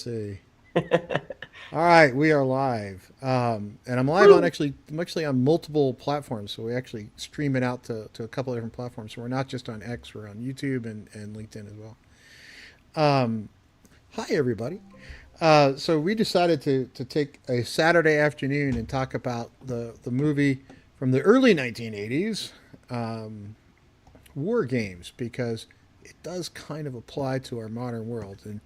see. All right, we are live, and I'm live on Woo! actually. I'm actually on multiple platforms, so we actually stream it out to a couple of different platforms. So we're not just on X; we're on YouTube and LinkedIn as well. Um, Hi, everybody. So we decided to take a Saturday afternoon and talk about the movie from the early 1980s, um, War Games, because it does kind of apply to our modern world. And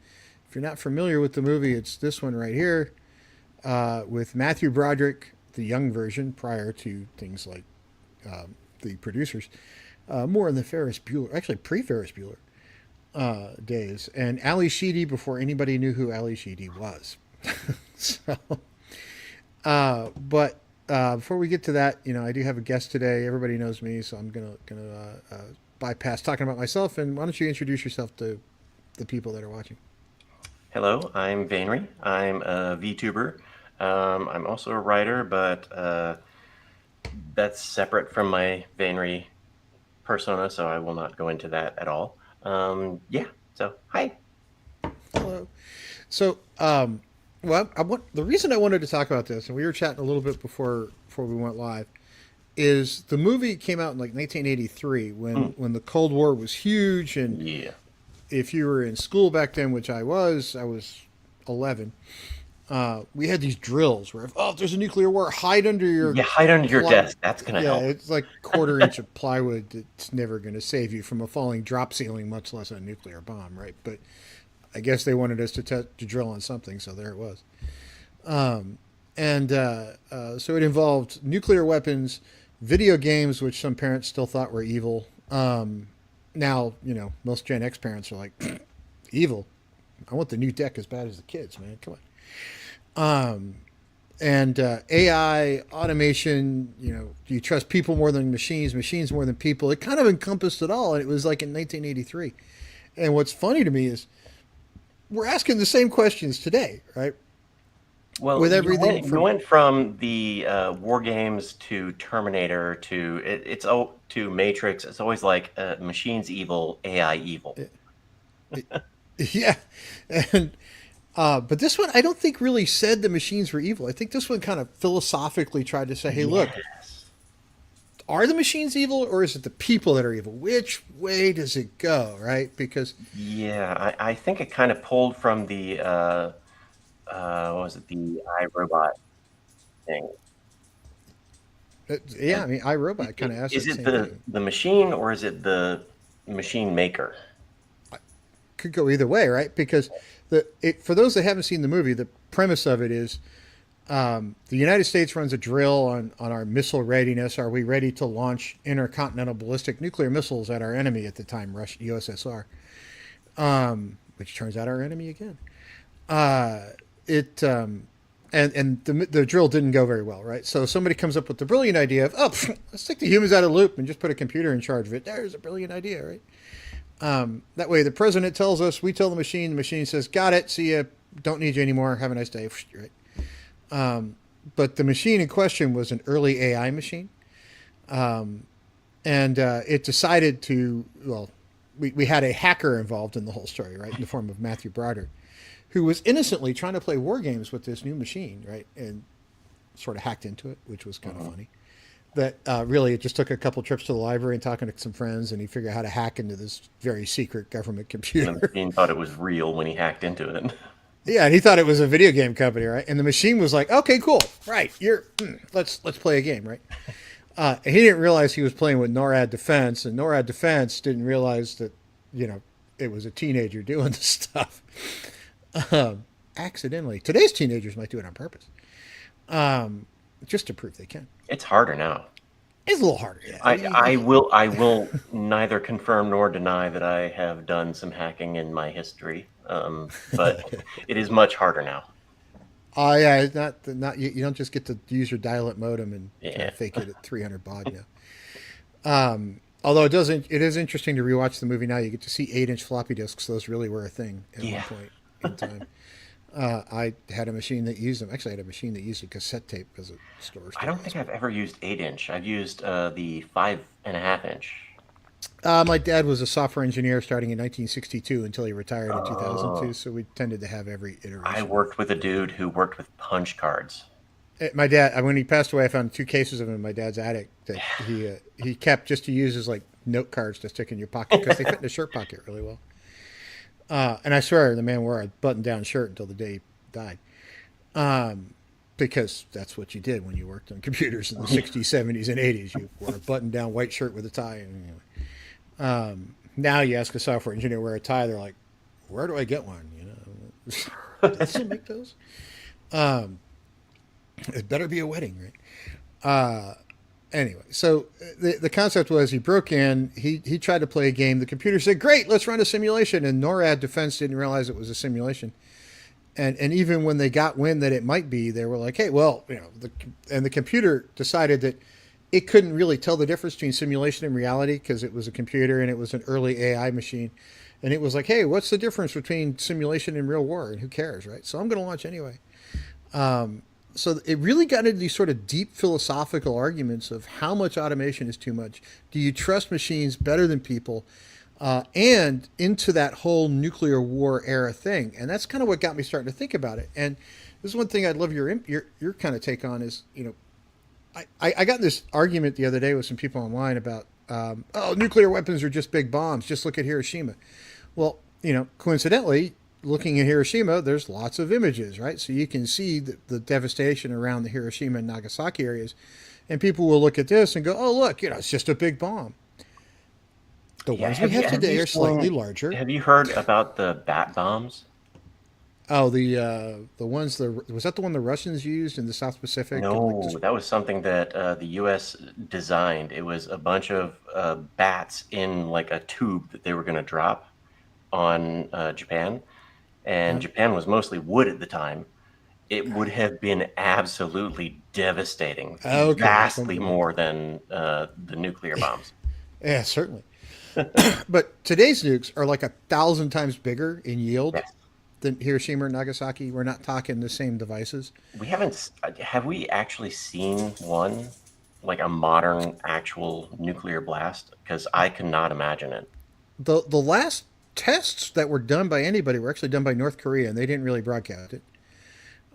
if you're not familiar with the movie, it's this one right here with Matthew Broderick, the young version, prior to things like the producers, more in the Ferris Bueller, actually pre Ferris Bueller days, and Ali Sheedy before anybody knew who Ali Sheedy was. so, but before we get to that, I do have a guest today. Everybody knows me, so I'm gonna bypass talking about myself. And why don't you introduce yourself to the people that are watching? Hello, I'm Vainry. I'm a VTuber. I'm also a writer, but that's separate from my Vainry persona, so I will not go into that at all. Yeah, so hi. Hello. So, well, the reason I wanted to talk about this, and we were chatting a little bit before we went live, is the movie came out in like 1983 Mm, when the Cold War was huge, and yeah. if you were in school back then, which I was 11. We had these drills where if there's a nuclear war, hide under your Yeah, hide under your ply. desk. That's gonna Yeah, help. it's like quarter-inch of plywood that's never going to save you from a falling drop ceiling, much less a nuclear bomb, right? But I guess they wanted us to drill on something, so there it was. And so it involved nuclear weapons, video games, which some parents still thought were evil. Now, most Gen X parents are like, evil. I want the new deck as bad as the kids, man. Come on. And AI, automation, do you trust people more than machines, machines more than people? It kind of encompassed it all. And it was like in 1983. And what's funny to me is we're asking the same questions today, right? Well, With you everything went you from went from the War Games to Terminator to to Matrix. It's always like machines evil, AI evil. yeah, and but this one I don't think really said the machines were evil. I think this one kind of philosophically tried to say, hey, look, Yes. are the machines evil or is it the people that are evil? Which way does it go, right? Because Yeah, I think it kind of pulled from the what was it, the iRobot thing. yeah, And I mean, iRobot kind of asked is that it same thing. the machine or is it the machine maker? Could go either way, right? Because for those that haven't seen the movie, the premise of it is the United States runs a drill on our missile readiness. Are we ready to launch intercontinental ballistic nuclear missiles at our enemy at the time, Russia, USSR, which turns out our enemy again? It and the drill didn't go very well, right? So somebody comes up with the brilliant idea of, let's take the humans out of the loop and just put a computer in charge of it. There's a brilliant idea, right? That way, the president tells us, we tell the machine says, got it, see ya, don't need you anymore, have a nice day, right? But the machine in question was an early AI machine, and it decided to, well, we had a hacker involved in the whole story, right, in the form of Matthew Broderick, who was innocently trying to play war games with this new machine, right, and sort of hacked into it, which was kind of Mhm. funny. That really, it just took a couple trips to the library and talking to some friends, and he figured out how to hack into this very secret government And the computer. machine thought it was real when he hacked into it. Yeah, and he thought it was a video game company, right? And the machine was like, "Okay, cool, right? Let's play a game, right?" And he didn't realize he was playing with NORAD Defense, and NORAD Defense didn't realize that it was a teenager doing this stuff accidentally. Today's teenagers might do it on purpose, just to prove they can. It's harder now. It's a little harder, yeah. I will neither confirm nor deny that I have done some hacking in my history, but it is much harder now. Oh yeah, it's not you don't just get to use your dial-up modem and kind Yeah. of fake it at 300 baud, Although it is interesting to rewatch the movie now. You get to see 8-inch floppy disks. Those really were a thing at one Yeah. point in time. I had a machine that used them. Actually, I had a machine that used a cassette tape as a I storage don't think device. I've But ever used 8-inch. I've used the 5.5 inch. My dad was a software engineer starting in 1962 until he retired in 2002. Oh, So we tended to have every I iteration. worked with a dude who worked with punch cards. My dad, when he passed away, I found two cases of them in my dad's attic that he kept just to use as like note cards to stick in your pocket because they fit in the shirt pocket really well. And I swear the man wore a button-down shirt until the day he died. Because that's what you did when you worked on computers in the 60s, 70s, and 80s. You wore a button-down white shirt with a tie. And, now you ask a software engineer to wear a tie, they're like, "Where do I get one?" You know, do they still make those? It better be a wedding, right? Anyway, so the concept was he broke in, he tried to play a game. The computer said, "Great, let's run a simulation." And NORAD Defense didn't realize it was a simulation. And even when they got wind that it might be, they were like, "Hey, well, and the computer decided that it couldn't really tell the difference between simulation and reality because it was a computer and it was an early AI machine." And it was like, "Hey, what's the difference between simulation and real war? And who cares, right?" So I'm going to launch anyway. So it really got into these sort of deep philosophical arguments of how much automation is too much. Do you trust machines better than people? And into that whole nuclear war era thing. And that's kind of what got me starting to think about it. And this is one thing I'd love your kind of take on is, I got in this argument the other day with some people online about, oh, nuclear weapons are just big bombs. Just look at Hiroshima. Well, coincidentally, looking at Hiroshima, there's lots of images, right? So you can see the devastation around the Hiroshima and Nagasaki areas. And people will look at this and go, oh, look, it's just a big bomb. The Yeah, ones we have have today you are slightly seen? larger. Have you heard about the bat bombs? Oh, the ones was that the one the Russians used in the South Pacific and like No, just that was something that the U.S. designed. It was a bunch of bats in like a tube that they were going to drop on Japan, and huh? Japan was mostly wood at the time. It would have been absolutely devastating, Okay, that's one vastly good one. more than the nuclear bombs. Yeah, certainly. But today's nukes are like 1,000 times bigger in yield Yes. than Hiroshima or Nagasaki. We're not talking the same devices. We haven't, have we actually seen one, like a modern actual nuclear blast? Because I cannot imagine it. The last tests that were done by anybody were actually done by North Korea, and they didn't really broadcast it.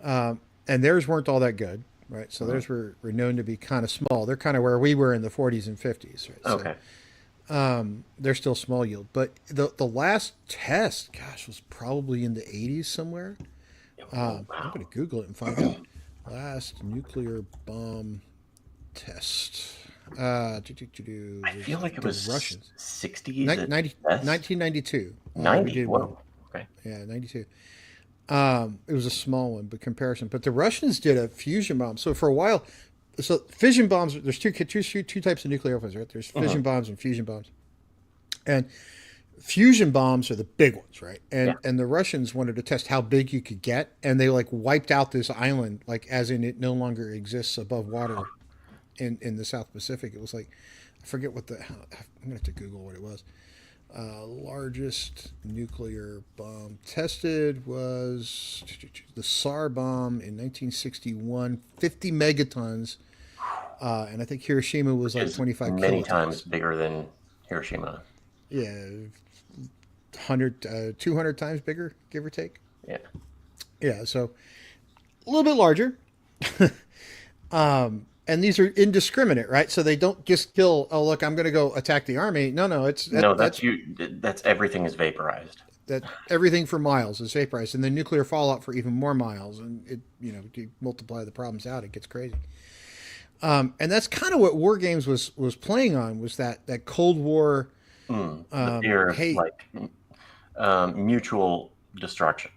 And theirs weren't all that good, right? So Mhm. theirs were known to be kind of small. They're kind of where we were in the 40s and 50s, right? So Okay. they're still small yield. But the last test, gosh, was probably in the 80s somewhere. Oh, I'm wow. going to Google it and find out. Last nuclear bomb test. I feel like it The was Russians. 60s at 1992. We 90. did one. Whoa. Okay. Yeah, 92. It was a small one, but comparison. But the Russians did a fusion bomb. So for a while, so fission bombs. There's two types of nuclear weapons, right? There's Hmm. fission bombs and fusion bombs. And fusion bombs are the big ones, right? Yeah. And the Russians wanted to test how big you could get, and they like wiped out this island, like as in it no longer exists above water in the South Pacific. It was like I forget what the I'm gonna have to Google what it was. Largest nuclear bomb tested was the SAR bomb in 1961, 50 megatons, and I think Hiroshima was Which like is 25 many times kilotons. bigger than Hiroshima. Yeah, 100, 200 times bigger, give or take. Yeah. Yeah, so a little bit larger. And these are indiscriminate, right? So they don't just kill. Oh, look, I'm going to go attack the army. No, no, it's No, that's that's you. That's everything is vaporized. that everything for miles is vaporized, and then nuclear fallout for even more miles, and it you multiply the problems out, it gets crazy. And that's kind of what WarGames was playing on was that Cold War. The fear of Hey, like mutual destruction.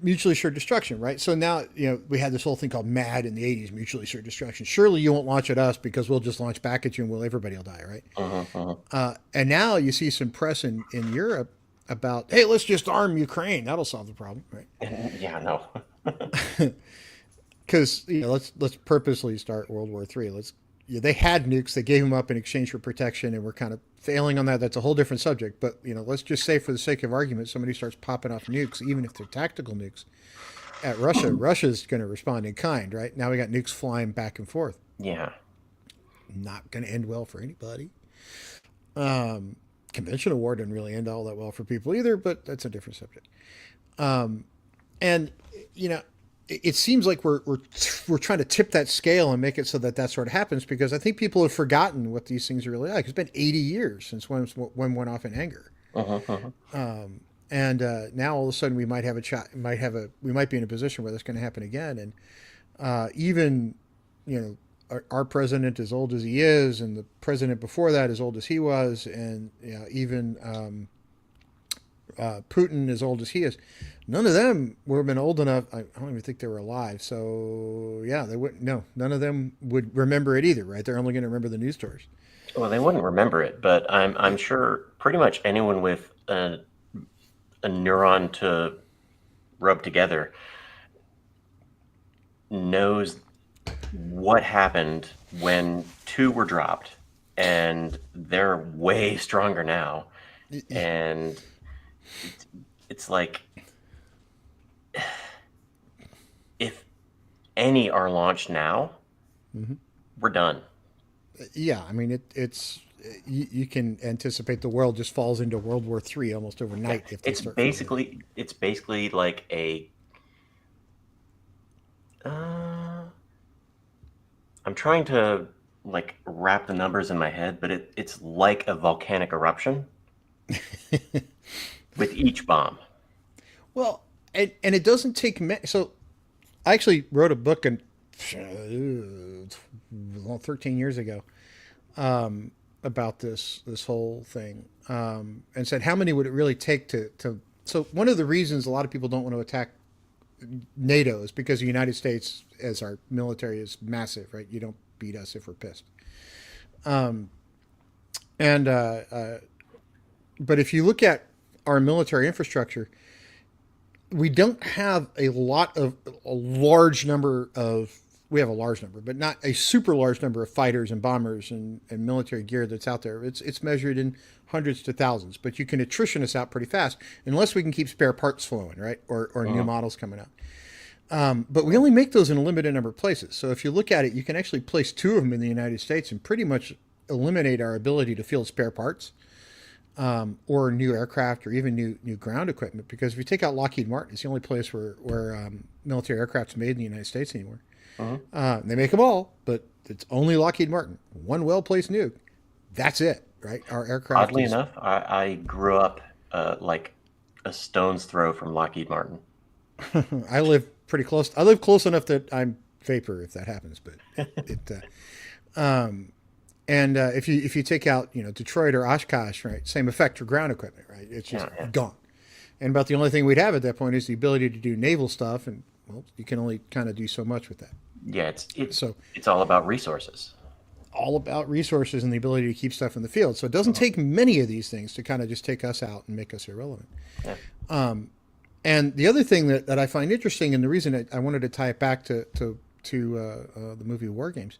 mutually assured destruction, right? So now, we had this whole thing called MAD in the 80s, mutually assured destruction. Surely you won't launch at us because we'll just launch back at you and everybody will die, right? Hmm. And now you see some press in Europe about, hey, let's just arm Ukraine. That'll solve the problem, right? Yeah, no. Because let's purposely start World War III. They had nukes, they gave them up in exchange for protection, and we're kind of failing on that. That's a whole different subject. But let's just say, for the sake of argument, somebody starts popping off nukes, even if they're tactical nukes, at Russia. Russia's going to respond in kind, right? Now we got nukes flying back and forth. Yeah. Not going to end well for anybody. Conventional war didn't really end all that well for people either, but that's a different subject. And you know, it seems like we're trying to tip that scale and make it so that that sort of happens because I think people have forgotten what these things are really like. It's been 80 years since one went off in anger, Uh-huh, uh-huh. and now all of a sudden we might have a we might be in a position where that's going to happen again. And even our president as old as he is, and the president before that as old as he was, and even Putin as old as he is, none of them would have been old enough. I don't even think they were alive. So yeah, they wouldn't. No, none of them would remember it either, right? They're only going to remember the news stories. Well, they wouldn't remember it, but I'm sure pretty much anyone with a neuron to rub together knows what happened when two were dropped, and they're way stronger now. And it's like if any are launched now, Mm-hmm. we're done. Yeah, I mean it's you can anticipate the world just falls into World War III almost Yeah, overnight if they it's start firing it. basically like a. Uh, I'm trying to like wrap the numbers in my head, but it's like a volcanic eruption with each bomb. Well, and it doesn't take so I actually wrote a book 13 years ago about this whole thing, and said how many would it really take to. So one of the reasons a lot of people don't want to attack NATO is because the United States, as our military, is massive, right? You don't beat us if we're pissed. And but if you look at our military infrastructure, we don't have a large number of we have a large number, but not a super large number of fighters and bombers and military gear that's out there. It's measured in hundreds to thousands, but you can attrition us out pretty fast unless we can keep spare parts flowing, right? Or new Uh-huh. models coming out. But we only make those in a limited number of places. So if you look at it, you can actually place two of them in the United States and pretty much eliminate our ability to field spare parts, or new aircraft, or even new ground equipment. Because if you take out Lockheed Martin, it's the only place where military aircraft's made in the United States anymore. Uh-huh. They make them all, but it's only Lockheed Martin. One well placed nuke. That's it, right? Our aircraft Oddly is. enough, I grew up like a stone's throw from Lockheed Martin. I live pretty close. I live close enough that I'm vapor if that happens, but it. And if you take out Detroit or Oshkosh, right, same effect for ground equipment, right? It's just Yeah, yeah, gone. And about the only thing we'd have at that point is the ability to do naval stuff, and well, you can only kind of do so much with that. yeah. So It's all about resources. all about resources and the ability to keep stuff in the field. So it doesn't Uh-huh. take many of these things to kind of just take us out and make us irrelevant. Yeah. And the other thing that I find interesting, and the reason I wanted to tie it back to the movie War Games,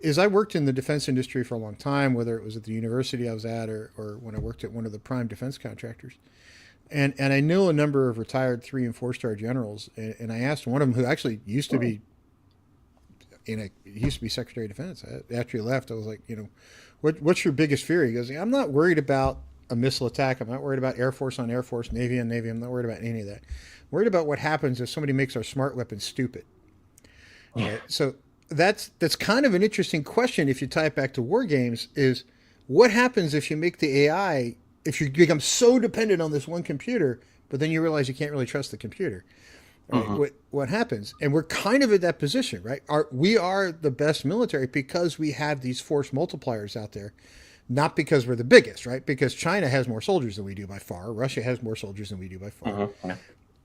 is I worked in the defense industry for a long time, whether it was at the university I was at or when I worked at one of the prime defense contractors. And I know a number of retired 3 and 4 star generals, and I asked one of them who actually used to be he used to be Secretary of Defense. After he left, I was like, what's your biggest fear? He goes, I'm not worried about a missile attack. I'm not worried about Air Force on Air Force, Navy on Navy. I'm not worried about any of that. I'm worried about what happens if somebody makes our smart weapons stupid. Yeah. Right? So that's kind of an interesting question if you tie it back to war games is what happens if you make the AI, if you become so dependent on this one computer, but then you realize you can't really trust the computer. Right? Uh-huh. What happens? And we're kind of in that position, right? We are the best military because we have these force multipliers out there, not because we're the biggest, right? Because China has more soldiers than we do by far. Russia has more soldiers than we do by far. Uh-huh. Yeah.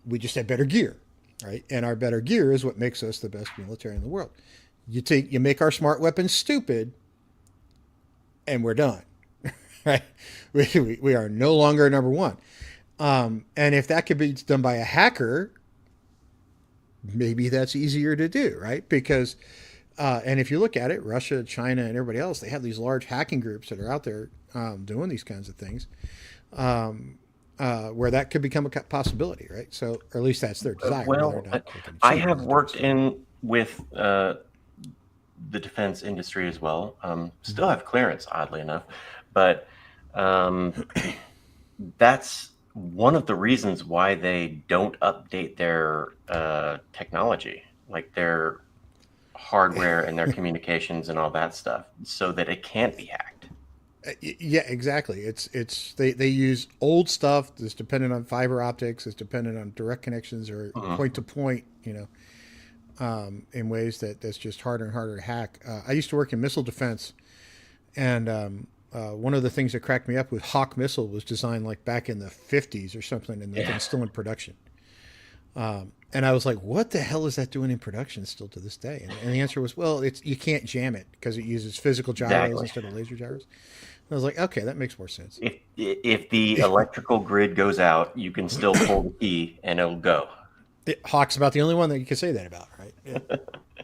We just have better gear, right? And our better gear is what makes us the best military in the world. You make our smart weapons stupid, and we're done, right? We are no longer number one. And if that could be done by a hacker, maybe that's easier to do, right? Because, and if you look at it, Russia, China, and everybody else, they have these large hacking groups that are out there doing these kinds of things, where that could become a possibility, right? So, or at least that's their desire. Whether or Well, not they can I achieve it have is a different worked story. in with the defense industry as well. Mhm. Still have clearance, oddly enough, but Um, that's one of the reasons why they don't update their technology, like their hardware and their communications and all that stuff, so that it can't be hacked. Yeah, exactly. It's they use old stuff that's dependent on fiber optics, is dependent on direct connections or Mhm. point to point, in ways that's just harder and harder to hack. I used to work in missile defense, and one of the things that cracked me up with Hawk missile was designed like back in the 50s or something, and the Yeah, thing's still in production. And I was like, "What the hell is that doing in production still to this day?" And the answer was, "Well, it's you can't jam it because it uses physical gyros exactly. instead of laser gyros." And I was like, "Okay, that makes more sense." If the electrical grid goes out, you can still pull the key and it'll go. Hawk's about the only one that you can say that about, right?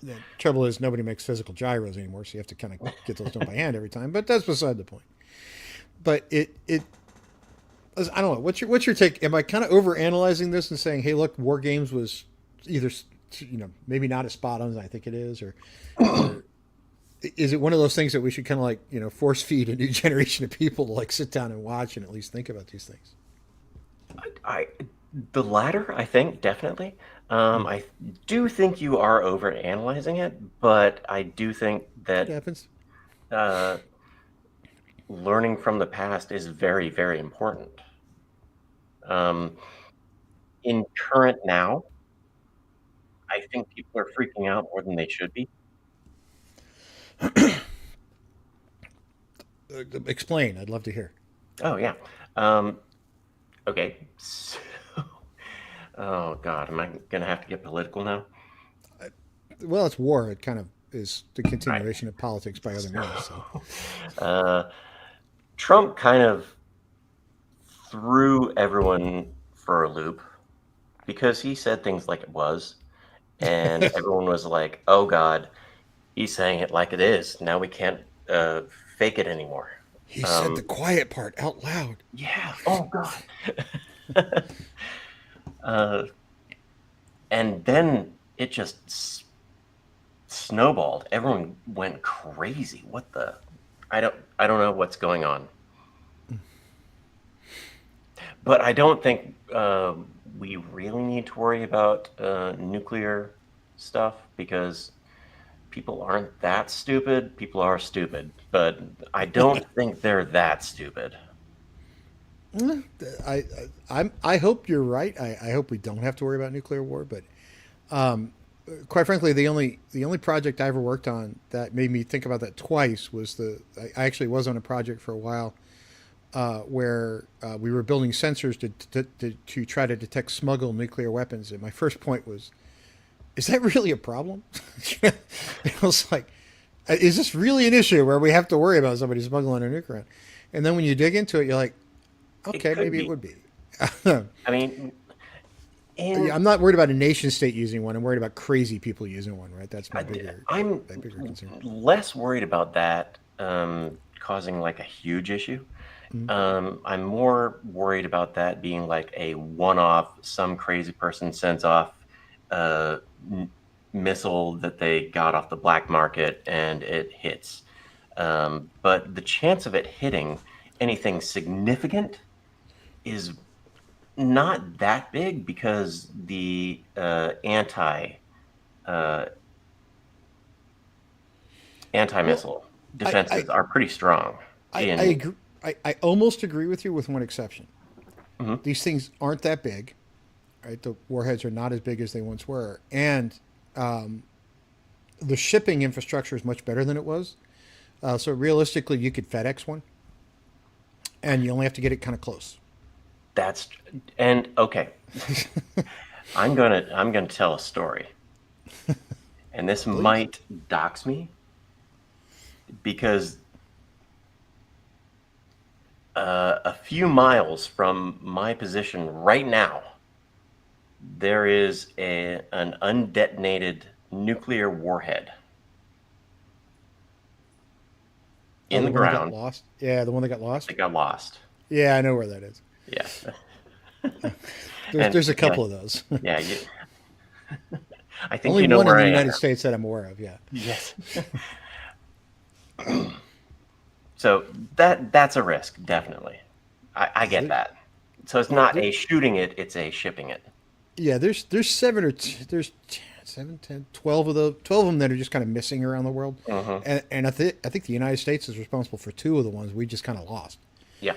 The trouble is nobody makes physical gyros anymore, so you have to kind of get those done by hand every time. But that's beside the point. But it I don't know. What's your take? Am I kind of over analyzing this and saying, hey, look, War Games was either maybe not as spot on as I think it is, or is it one of those things that we should kind of like force feed a new generation of people to like sit down and watch and at least think about these things? I The latter, I think, definitely. Hmm. I do think you are over analyzing it, but I do think It that happens. uh, learning from the past is very, very important. Um, in current now, I think people are freaking out more than they should be. Explain. I'd love to hear. Oh yeah. Um, okay. So, oh God, am I gonna have to get political now? Well, it's war. It kind of is the Right. continuation of politics by other So, means. So uh, Trump kind of threw everyone for a loop because he said things like it was, and everyone was like, "Oh God, he's saying it like it is. Now we can't uh, fake it anymore." he said the Um, quiet part out loud. yeah. Oh God. uh, and then it just snowballed. Everyone went crazy. What the? I don't know what's going on. But I don't think we really need to worry about nuclear stuff because people aren't that stupid. People are stupid, but I don't think they're that stupid. I, I hope you're right. I hope we don't have to worry about nuclear war. But quite frankly, the only project I ever worked on that made me think about that twice was I actually was on a project for a while where we were building sensors to try to detect smuggled nuclear weapons. And my first point was, is that really a problem? It was like, is this really an issue where we have to worry about somebody smuggling a nuke around? And then when you dig into it, you're like, It okay, could maybe it be. would be. I mean, Yeah, and I'm not worried about a nation state using one. I'm worried about crazy people using one. Right? That's I, I'm my bigger concern. less worried about that causing like a huge issue. Mm-hmm. I'm more worried about that being like a one-off. Some crazy person sends off a missile that they got off the black market and it hits. But the chance of it hitting anything significant is not that big because the uh, anti Well, missile I I defenses are pretty strong. I In agree. I almost agree with you with one exception. Mhm. These things aren't that big. Right? The warheads are not as big as they once were, and the shipping infrastructure is much better than it was. So realistically, you could FedEx one, and you only have to get it kind of close. That's and okay. I'm gonna tell a story, and this Please. might dox me because a few miles from my position right now, there is an undetonated nuclear warhead Oh, in the the one that got ground lost. Yeah, the one that got lost. that got lost. Yeah, I know where that is. Yeah, There's and there's a yeah, couple of those. yeah. I think Only you know one in where the I am. United States that I'm aware of. Yeah. Yes. So that's a risk, definitely. I Yeah, get that. So it's there, not there, a shooting it; it's a shipping it. yeah. There's there's 7, 10, 12 of the 12 of them that are just kind of missing around the world, Hmm. and I think the United States is responsible for two of the ones we just kind of lost. Yeah.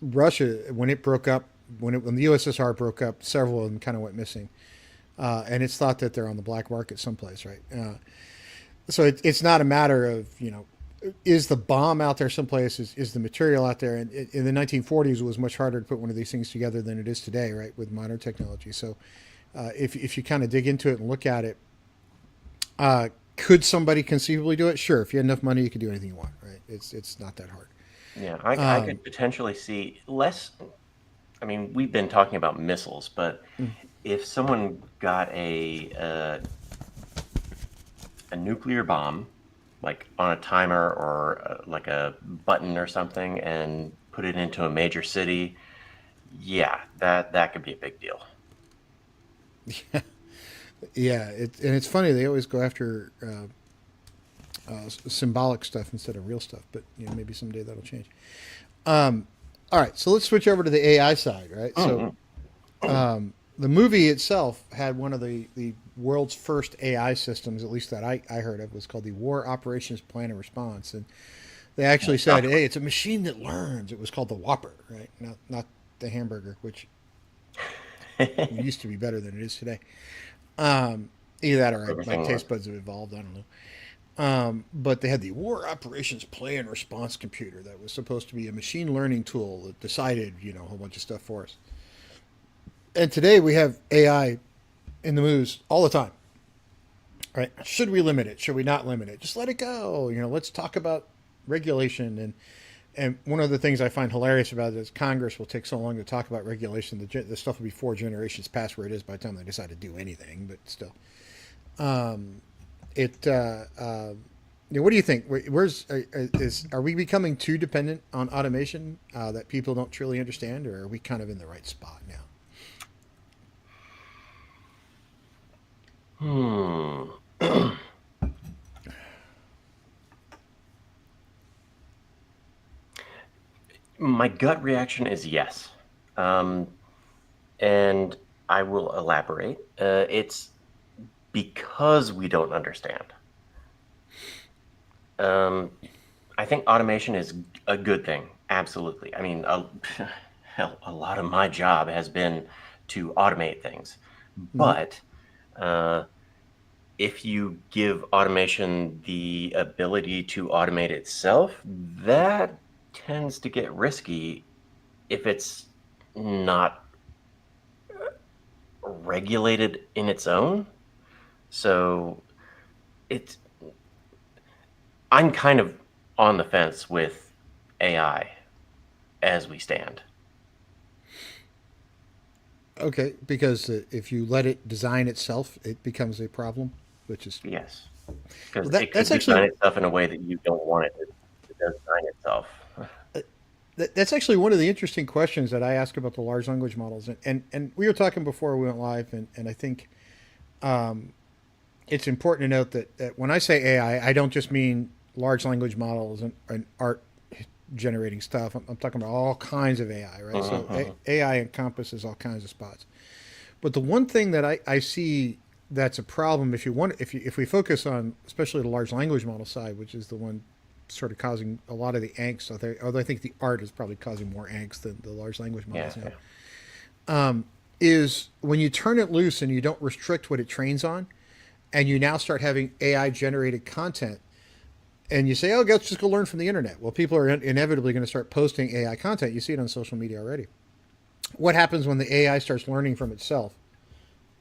Russia, when it broke up, when the USSR broke up, several of them kind of went missing, and it's thought that they're on the black market someplace, right? So it's not a matter of is the bomb out there someplace? Is the material out there? And in the 1940s, it was much harder to put one of these things together than it is today, right? With modern technology. So if you kind of dig into it and look at it, could somebody conceivably do it? Sure. If you had enough money, you could do anything you want, right? It's not that hard. Yeah, I could potentially see less. I mean, we've been talking about missiles, but if someone got a nuclear bomb, like on a timer or like a button or something, and put it into a major city, yeah, that could be a big deal. Yeah, and it's funny they always go after symbolic stuff instead of real stuff, but maybe someday that'll change. All right, so let's switch over to the AI side, right? So Mm-hmm. the movie itself had one of the world's first AI systems, at least that I heard of, was called the War Operations Plan and Response, and they actually said, "Hey, it's a machine that learns." It was called the Whopper, right? Not the hamburger, which used to be better than it is today. Either that or my Everything was. taste buds have evolved. I don't know. But they had the War Operations Play and Response computer that was supposed to be a machine learning tool that decided, a whole bunch of stuff for us. And today we have AI in the news all the time, right? Should we limit it? Should we not limit it? Just let it go. Let's talk about regulation. And one of the things I find hilarious about it is Congress will take so long to talk about regulation. The stuff will be 4 generations past where it is by the time they decide to do anything. But still, it. What do you think? Are we becoming too dependent on automation that people don't truly understand, or are we kind of in the right spot now? Hmm. My gut reaction is yes. Um, and I will elaborate. It's because we don't understand. Um, I think automation is a good thing. Absolutely. I mean, hell, a lot of my job has been to automate things. Mm-hmm. But uh, if you give automation the ability to automate itself, that tends to get risky if it's not regulated in its own. So it's I'm kind of on the fence with AI as we stand. Okay, because if you let it design itself, it becomes a problem, which is Yes, because well. it That's could design actually itself in a way that you don't want it to design itself. that's actually one of the interesting questions that I ask about the large language models, and we were talking before we went live, and I think it's important to note that when I say AI, I don't just mean large language models and art generating stuff. I'm talking about all kinds of AI, right? So Hmm. AI encompasses all kinds of spots. But the one thing that I see that's a problem if we focus on especially the large language model side, which is the one sort of causing a lot of the angst. Although I think the art is probably causing more angst than the large language Yeah, models now. yeah. Is when you turn it loose and you don't restrict what it trains on, and you now start having AI generated content, and you say, "Oh, let's just go learn from the internet." Well, people are inevitably going to start posting AI content. You see it on social media already. What happens when the AI starts learning from itself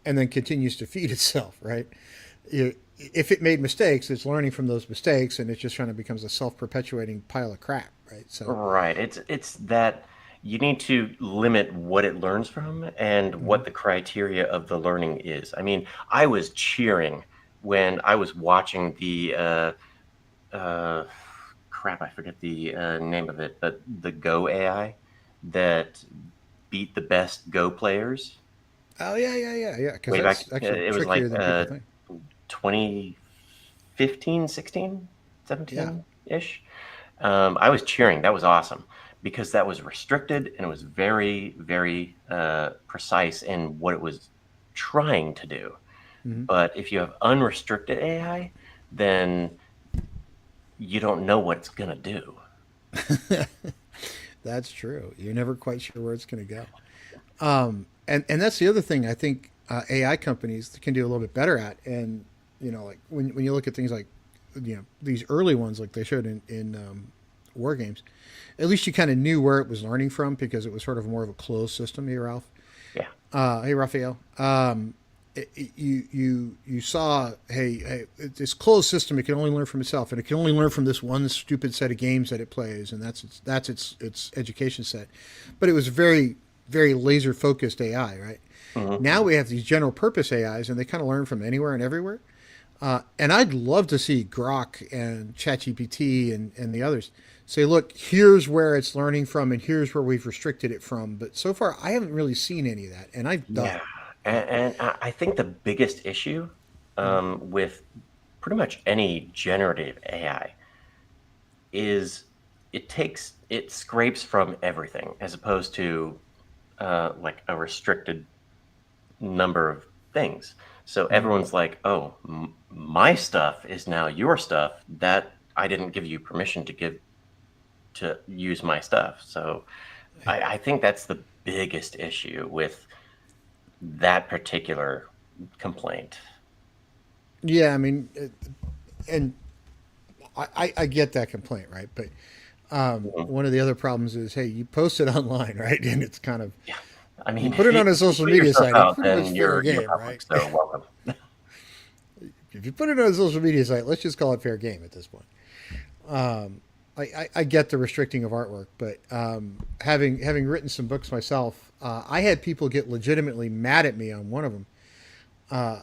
and then continues to feed itself, right? If it made mistakes, it's learning from those mistakes, and it's just trying to becomes a self-perpetuating pile of crap, right? So, Right. It's that you need to limit what it learns from and mm, what the criteria of the learning is. I mean, I was cheering when I was watching the uh, crap, I forget the name of it, but the Go AI that beat the best Go players oh yeah, because way back. that's actually It was trickier like than people think. 2015, 16, Yeah, 17. ish. I was cheering. That was awesome because that was restricted and it was very, very precise in what it was trying to do. Mm-hmm. But if you have unrestricted AI, then you don't know what it's going to do. That's true. You're never quite sure where it's going to go. And that's the other thing I think AI companies can do a little bit better at. And like when you look at things like these early ones, like they showed in WarGames, at least you kind of knew where it was learning from because it was sort of more of a closed system. Hey, Ralph. Yeah. Hey, Raphael. You saw, hey, this closed system, it can only learn from itself, and it can only learn from this one stupid set of games that it plays, and that's its education set. But it was very, very laser focused AI, right? Mm-hmm. Now we have these general purpose AIs, and they kind of learn from anywhere and everywhere. And I'd love to see Grok and ChatGPT and the others say, look, here's where it's learning from, and here's where we've restricted it from. But so far, I haven't really seen any of that, and I've done. Yeah. And I think the biggest issue with pretty much any generative AI is it scrapes from everything as opposed to like a restricted number of things. So Mm-hmm. everyone's like, oh, my stuff is now your stuff that I didn't give you permission to use my stuff. So I think that's the biggest issue with that particular complaint. Yeah, I mean, and I get that complaint, right? But Mhm. one of the other problems is, hey, you post it online, right? And it's kind of Yeah. I you mean, put it on a if you social put media yourself site, it's out, pretty much then fair you're game, public. right? So welcome. If you put it on a social media site, let's just call it fair game at this point. I get the restricting of artwork, but having written some books myself, I had people get legitimately mad at me on one of them. I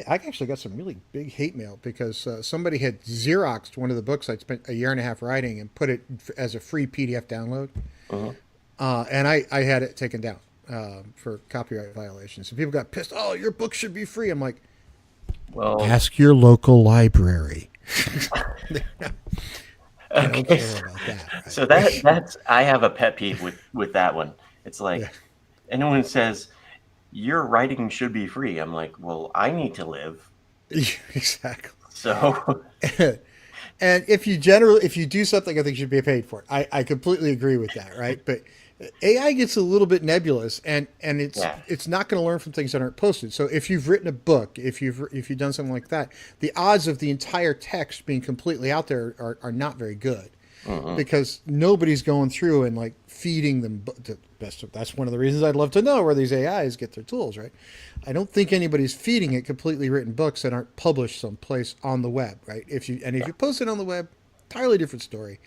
actually got some really big hate mail because somebody had Xeroxed one of the books I'd spent a year and a half writing and put it as a free PDF download, Mhm. and I had it taken down for copyright violations. So people got pissed. Oh, your book should be free. I'm like, Well, ask your local library. They don't okay. care about that, So right? that's I have a pet peeve with that one. It's Yeah, like anyone says your writing should be free. I'm like, well, I need to live. exactly. So And if you do something, I think you should be paid for it. I completely agree with that, right? But AI gets a little bit nebulous, and yeah, it's not going to learn from things that aren't posted. So if you've written a book, if you've done something like that, the odds of the entire text being completely out there are not very good hmm, because nobody's going through and like feeding them the best. That's one of the reasons I'd love to know where these AIs get their tools, right? I don't think anybody's feeding it completely written books that aren't published someplace on the web, right? If you post it on the web, entirely different story.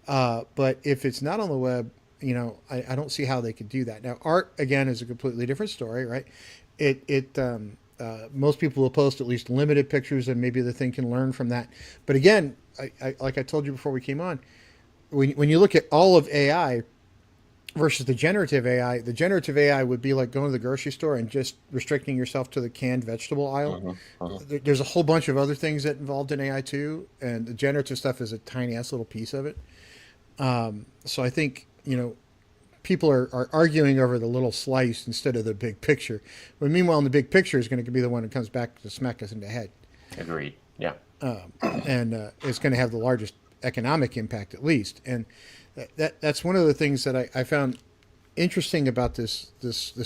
But if it's not on the web, I don't see how they could do that. Now, art again is a completely different story, right? Most people will post at least limited pictures, and maybe the thing can learn from that. But again, like I told you before we came on, when you look at all of AI versus the generative AI would be like going to the grocery store and just restricting yourself to the canned vegetable aisle. hmm, hmm, There's a whole bunch of other things that involved in AI too, and the generative stuff is a tiny ass little piece of it. So I think people are arguing over the little slice instead of the big picture. But meanwhile, in the big picture is going to be the one that comes back to smack us in the head, agreed. Yeah. and it's going to have the largest economic impact at least. And that's one of the things that I found interesting about this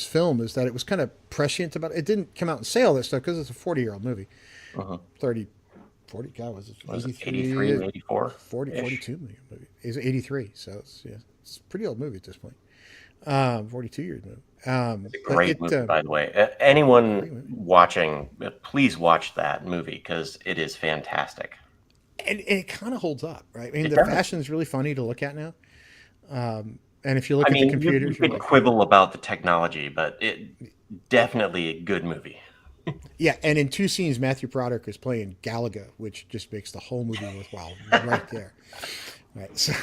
film is that it was kind of prescient about it. It didn't come out and say all this stuff because it's a 40-year-old movie. Hmm. 30, 40, God, was it Was it 83, 83, 84 40, ish? 42 million movie. It's 83, so it's a pretty old movie at this point. 42 years movie. It's a But great it movie, by the way. Anyone great movie. watching, please watch that movie because it is fantastic. And it kind of holds up, right? I mean, It the does. fashion is really funny to look at now. And if you I look at the mean, you computers, you're could like, hey, quibble about the technology, but it definitely a good movie. yeah. And in two scenes, Matthew Broderick is playing Galaga, which just makes the whole movie worthwhile right there. Right. So,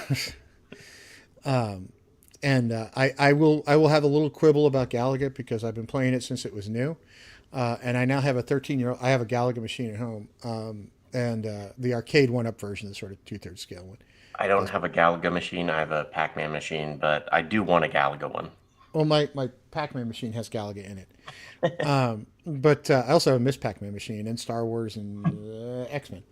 and I will have a little quibble about Galaga because I've been playing it since it was new, and I now have a 13-year-old. I have a Galaga machine at home, and the arcade one-up version, the sort of two-thirds scale one. I don't Has have a Galaga machine. I have a Pac-Man machine, but I do want a Galaga one. well, my Pac-Man machine has Galaga in it, but I also have a Miss Pac-Man machine and Star Wars and X-Men.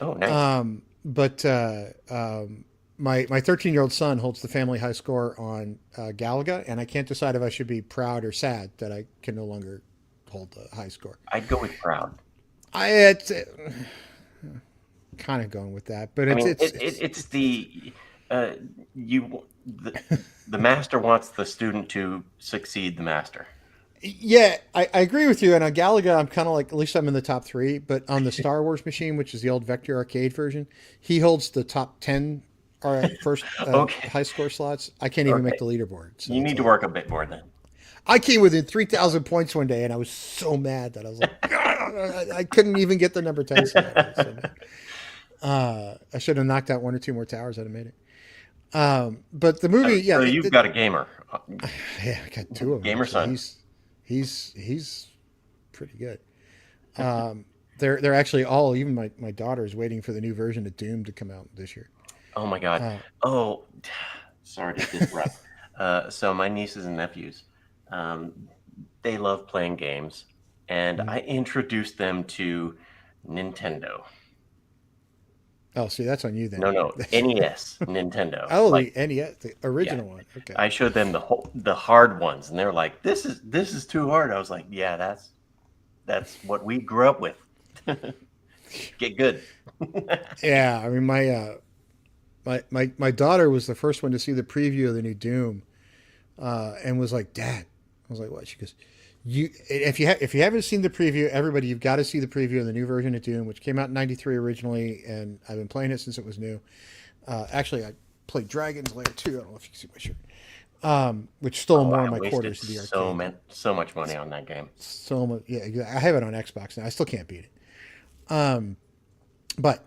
Oh, nice. But my 13-year-old son holds the family high score on Galaga, and I can't decide if I should be proud or sad that I can no longer hold the high score. I'd go with proud. It's kind of going with that, but I mean, it's the you the master wants the student to succeed the master. yeah, I agree with you. And on Galaga, I'm kind of like, at least I'm in the top three. But on the Star Wars machine, which is the old Vector arcade version, he holds the top 10 or first Okay, high score slots. I can't even make okay. the leaderboard. So You it's need to like, work a bit more then. I came within 3,000 points one day, and I was so mad that I was like, I couldn't even get the number 10 slot. I was so mad. I should have knocked out one or two more towers. I'd have made it. But the movie, yeah, So you've got a gamer, yeah, I got two of them. gamer Actually, son. he's pretty good. They're actually all, even my daughter is waiting for the new version of Doom to come out this year. Oh my God. Uh, Oh, sorry to disrupt. So my nieces and nephews, um, they love playing games, and mm. I introduced them to Nintendo. Oh, see, that's on you then. No, no, NES, Nintendo. Oh, Like, the NES, the yeah, original one. Okay. I showed them the hard ones, and they were like, "This is too hard." I was like, "Yeah, that's what we grew up with. Get good." Yeah, I mean, my daughter was the first one to see the preview of the new Doom, and was like, "Dad," I was like, "What?" She goes, if you haven't seen the preview, everybody, you've got to see the preview of the new version of Doom, which came out in '93 originally, and I've been playing it since it was new. Actually, I played Dragon's Lair too. I don't know if you can see my shirt, which stole Oh, more I of my wasted quarters to the arcade. so much money on that game. So much, yeah. I have it on Xbox now. I still can't beat it. But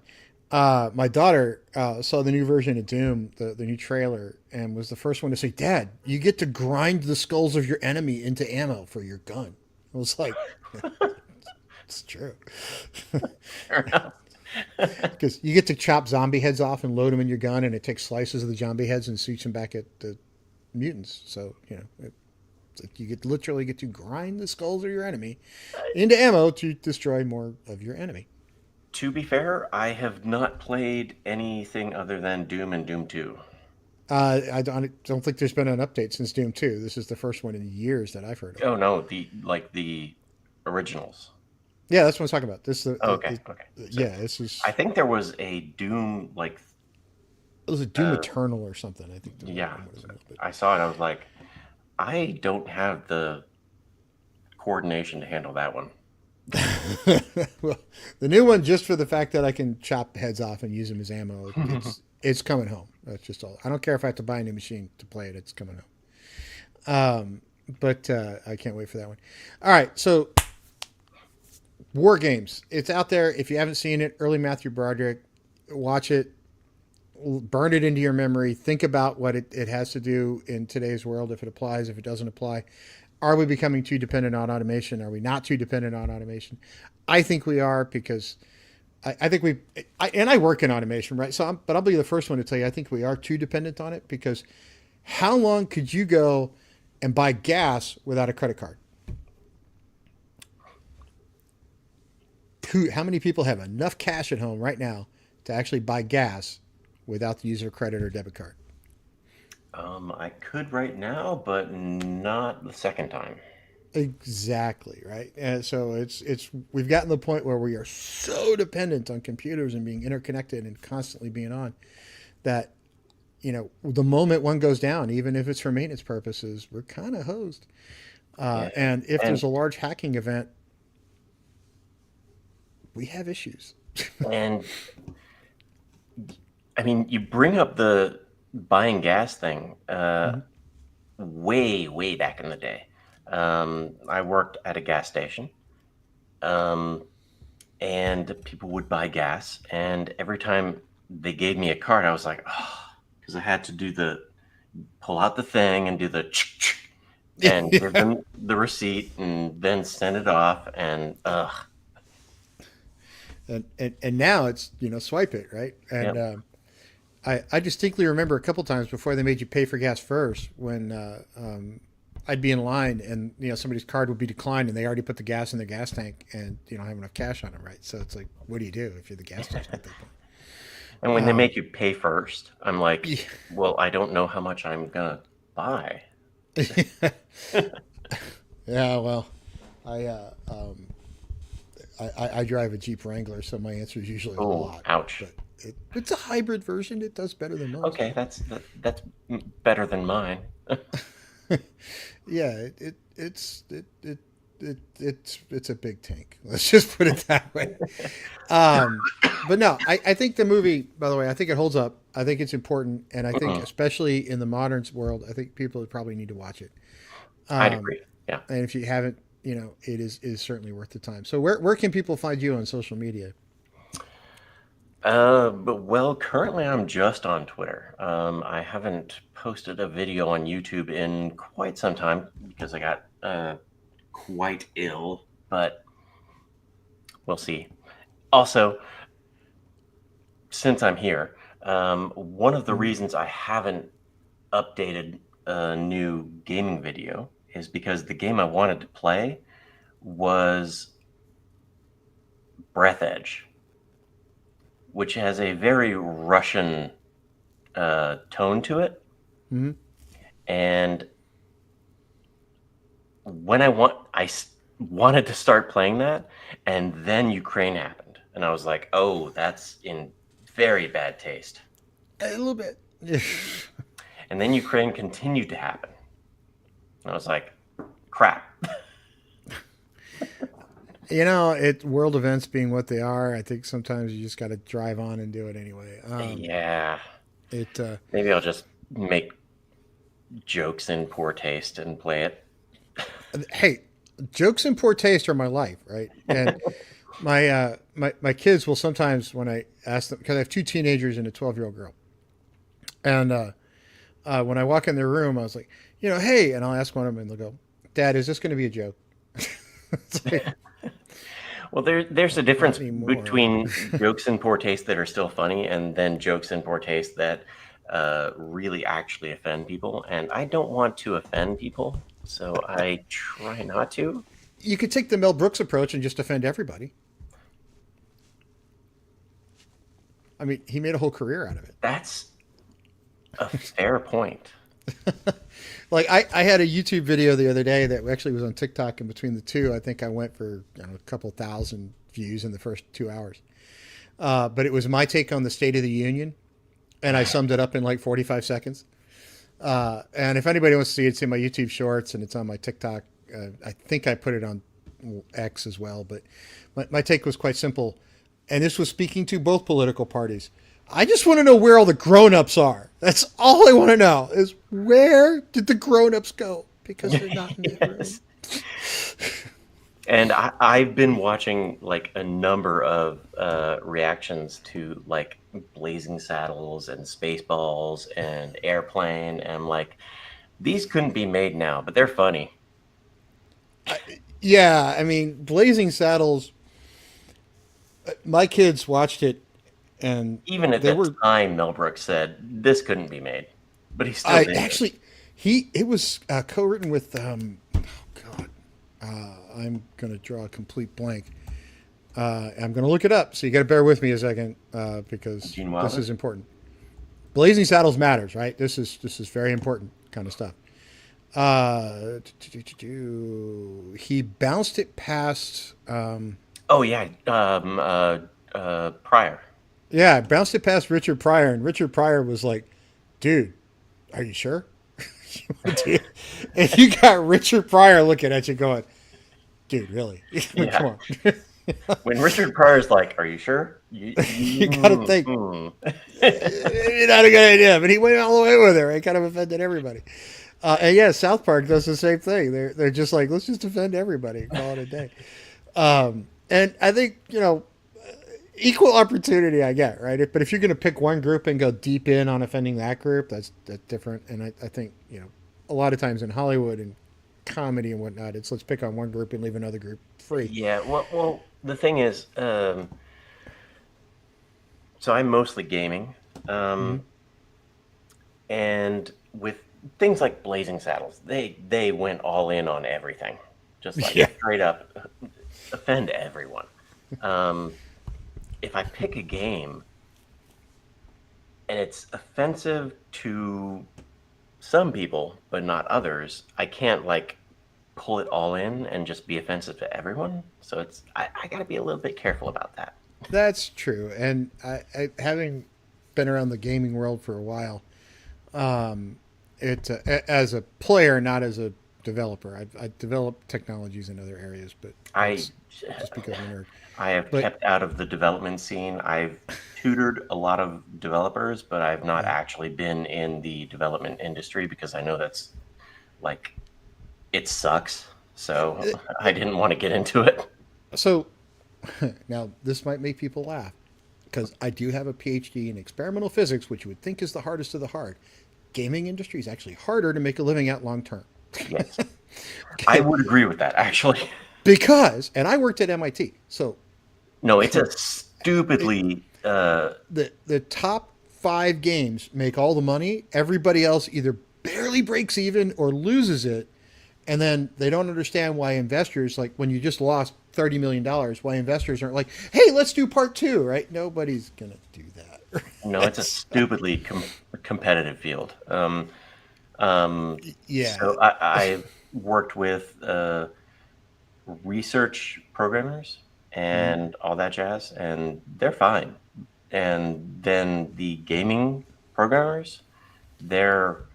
my daughter saw the new version of Doom, the new trailer, and was the first one to say, "Dad, you get to grind the skulls of your enemy into ammo for your gun." I was like, "It's true," Fair enough. because you get to chop zombie heads off and load them in your gun, and it takes slices of the zombie heads and shoots them back at the mutants. So it's like you literally get to grind the skulls of your enemy into ammo to destroy more of your enemy. To be fair, I have not played anything other than Doom and Doom 2. I don't think there's been an update since Doom 2. This is the first one in years that I've heard of. Oh no, the originals. Yeah, that's what I'm talking about. This Oh, okay, okay. So yeah, this is I think there was a Doom like it was a Doom uh Eternal or something. I think the yeah. one was a little bit. I saw it. I was like, I don't have the coordination to handle that one. Well, the new one, just for the fact that I can chop heads off and use them as ammo, it's coming home. That's just all. I don't care if I have to buy a new machine to play it. It's coming home. But I can't wait for that one. All right, so War Games. It's out there. If you haven't seen it, early Matthew Broderick, watch it, burn it into your memory. Think about what it has to do in today's world, if it applies, if it doesn't apply. Are we becoming too dependent on automation? Are we not too dependent on automation? I think we are, because I think and I work in automation, right? But I'll be the first one to tell you, I think we are too dependent on it, because how long could you go and buy gas without a credit card? How many people have enough cash at home right now to actually buy gas without the use of a credit or debit card? I could right now, but not the second time. Exactly, right. And so we've gotten to the point where we are so dependent on computers and being interconnected and constantly being on, that the moment one goes down, even if it's for maintenance purposes, we're kind of hosed. Yeah, And if and there's a large hacking event, we have issues. and I mean, you bring up the buying gas thing. Mhm. Way back in the day, I worked at a gas station, um, and people would buy gas, and every time they gave me a card, I was like, oh, because I had to pull out the thing and do the and give Yeah. them the receipt and then send it off, and And now it's swipe it, right? And Yep. I distinctly remember a couple times before they made you pay for gas first when I'd be in line and somebody's card would be declined and they already put the gas in their gas tank and you don't have enough cash on them, right? So it's like, what do you do if you're the gas station at that point? And when they Um, make you pay first, I'm like, yeah, well, I don't know how much I'm gonna buy. yeah. Well, I, uh, um, I drive a Jeep Wrangler, so my answer is usually a Oh, lot. ouch. But it's a hybrid version. It does better than most. Okay, that's better than mine. Yeah, it's a big tank. Let's just put it that way. But no, I think the movie, by the way, I think it holds up. I think it's important, and I think Mm-mm. especially in the modern world, I think people probably need to watch it. I'd Um, agree. Yeah. and if you haven't, it is certainly worth the time. So where can people find you on social media? But well, currently I'm just on Twitter. I haven't posted a video on YouTube in quite some time because I got quite ill, but we'll see. Also, since I'm here, one of the Mhm. reasons I haven't updated a new gaming video is because the game I wanted to play was Breath Edge, which has a very Russian tone to it. Mhm. And when wanted to start playing that, and then Ukraine happened, and I was like, "Oh, that's in very bad taste." A little bit. And then Ukraine continued to happen, and I was like, "Crap." World events being what they are. I think sometimes you just got to drive on and do it anyway. Yeah, It maybe I'll just make jokes in poor taste and play it. Hey, jokes in poor taste are my life, right? And my kids will sometimes when I ask them because I have two teenagers and a 12-year-old girl, and when I walk in their room, I was like, hey, and I'll ask one of them, and they'll go, "Dad, is this going to be a joke?" It's like, Well, there's a not difference anymore. between jokes in poor taste that are still funny and then jokes in poor taste that really actually offend people. And I don't want to offend people, so I try not to. You could take the Mel Brooks approach and just offend everybody. I mean, he made a whole career out of it. That's a fair point. Like I had a YouTube video the other day that actually was on TikTok, and between the two, I think I went for a couple thousand views in the first 2 hours. But it was my take on the State of the Union, and I summed it up in like 45 seconds. And if anybody wants to see it, it's in my YouTube Shorts, and it's on my TikTok. I think I put it on X as well. But my take was quite simple, and this was speaking to both political parties. I just want to know where all the grown-ups are. That's all I want to know is where did the grown-ups go? Because they're not in the room. Yes. And I've been watching like a number of reactions to like Blazing Saddles and Spaceballs and Airplane, and I'm like, these couldn't be made now, but they're funny. Yeah, I mean, Blazing Saddles. My kids watched it, and Even at they that were. time, Mel Brooks said this couldn't be made, but he still I did it. actually, it was co-written with. Oh God, I'm gonna draw a complete blank. I'm gonna look it up, so you got to bear with me a second because Gene this Wilder. is important. Blazing Saddles matters, right? This is very important kind of stuff. He bounced it past. Oh yeah, Pryor. Yeah, bounced it past Richard Pryor, and Richard Pryor was like, "Dude, are you sure?" And you got Richard Pryor looking at you, going, "Dude, really? Yeah, Come on." when Richard Pryor's like, "Are you sure?" You got to think Mm. maybe not a good idea, but he went all the way with it. It kind of offended everybody. And yeah, South Park does the same thing. They're just like, let's just offend everybody and call it a day. And I think equal opportunity I get, right? But if you're going to pick one group and go deep in on offending that group, that's different. And I think a lot of times in Hollywood and comedy and whatnot, it's let's pick on one group and leave another group free. Yeah, well, the thing is, So I'm mostly gaming, Hmm. and with things like Blazing Saddles, they went all in on everything, just like Yeah. straight up offend everyone. Um, if I pick a game and it's offensive to some people but not others, I can't like pull it all in and just be offensive to everyone. So I got to be a little bit careful about that. That's true. And having been around the gaming world for a while, um, as a player, not as a developer. I developed technologies in other areas, but I that's just because I'm a nerd. I have But kept out of the development scene. I've tutored a lot of developers, but I've not yeah, actually been in the development industry because I know that's like it sucks. So I didn't want to get into it. so now this might make people laugh because I do have a PhD in experimental physics, which you would think is the hardest of the hard. Gaming industry is actually harder to make a living at long term. Yes, I Okay, would agree with that actually. because and I worked at MIT, so No, it's a it, stupidly the top five games make all the money. Everybody else either barely breaks even or loses it, and then they don't understand why investors, like when you just lost $30 million, why investors aren't like, hey, let's do part two, right? Nobody's gonna do that. no, it's Right? a So, stupidly competitive field. Um, yeah. so I worked with research programmers Mhm. and all that jazz, and they're fine. And then the gaming programmers, they're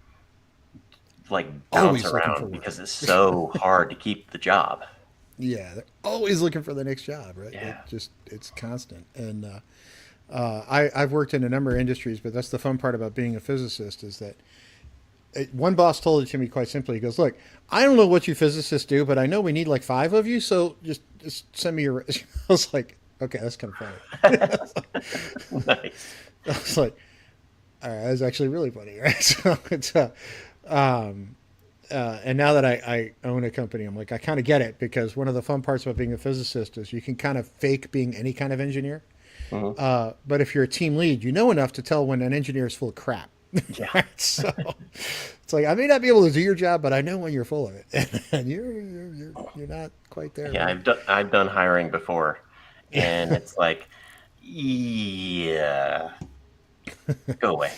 like bounce Always looking for around work. because it's so hard to keep the job. Yeah, they're always looking for the next job, right? Yeah. It's constant. And I've worked in a number of industries, but that's the fun part about being a physicist is that one boss told it to me quite simply. He goes, "Look, I don't know what you physicists do, but I know we need like five of you, so just send me your." I was like, "Okay, that's kind of funny." Nice. I was like, "All right, that's actually really funny, right?" So it's um, and now that I own a company, I'm like, I kind of get it because one of the fun parts about being a physicist is you can kind of fake being any kind of engineer. Hmm. But if you're a team lead, you know enough to tell when an engineer is full of crap. Yeah. Right? So it's like I may not be able to do your job, but I know when you're full of it, and you're not quite there, Yeah, buddy. I've done hiring before, Yeah, and it's like, yeah, go away.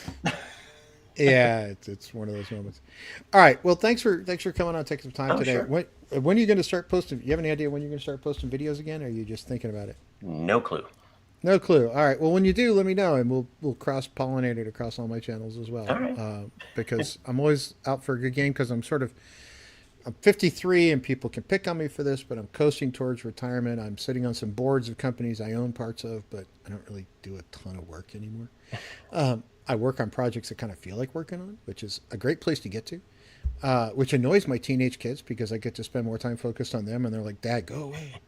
yeah, it's one of those moments. All right, well, thanks for coming on, taking some time Oh, today. sure. When are you going to start posting? You have any idea when you're going to start posting videos again? Or are you just thinking about it? No clue. No clue. All right. Well, when you do, let me know, and we'll cross pollinate it across all my channels as All well. right. Because I'm always out for a good game. Because I'm 53, and people can pick on me for this, but I'm coasting towards retirement. I'm sitting on some boards of companies I own parts of, but I don't really do a ton of work anymore. I work on projects that kind of feel like working on, which is a great place to get to. Which annoys my teenage kids because I get to spend more time focused on them, and they're like, "Dad, go away."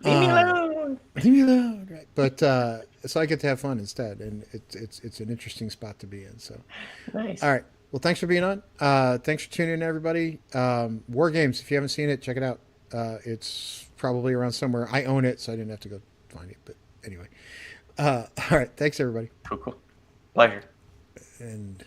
Leave me Uh, alone. Leave me alone, right? But so I get to have fun instead, and it's an interesting spot to be in. So, all Nice. right. Well, thanks for being on. Thanks for tuning in, everybody. WarGames, if you haven't seen it, check it out. It's probably around somewhere. I own it, so I didn't have to go find it. But anyway, all right. Thanks, everybody. Cool, cool. Pleasure. And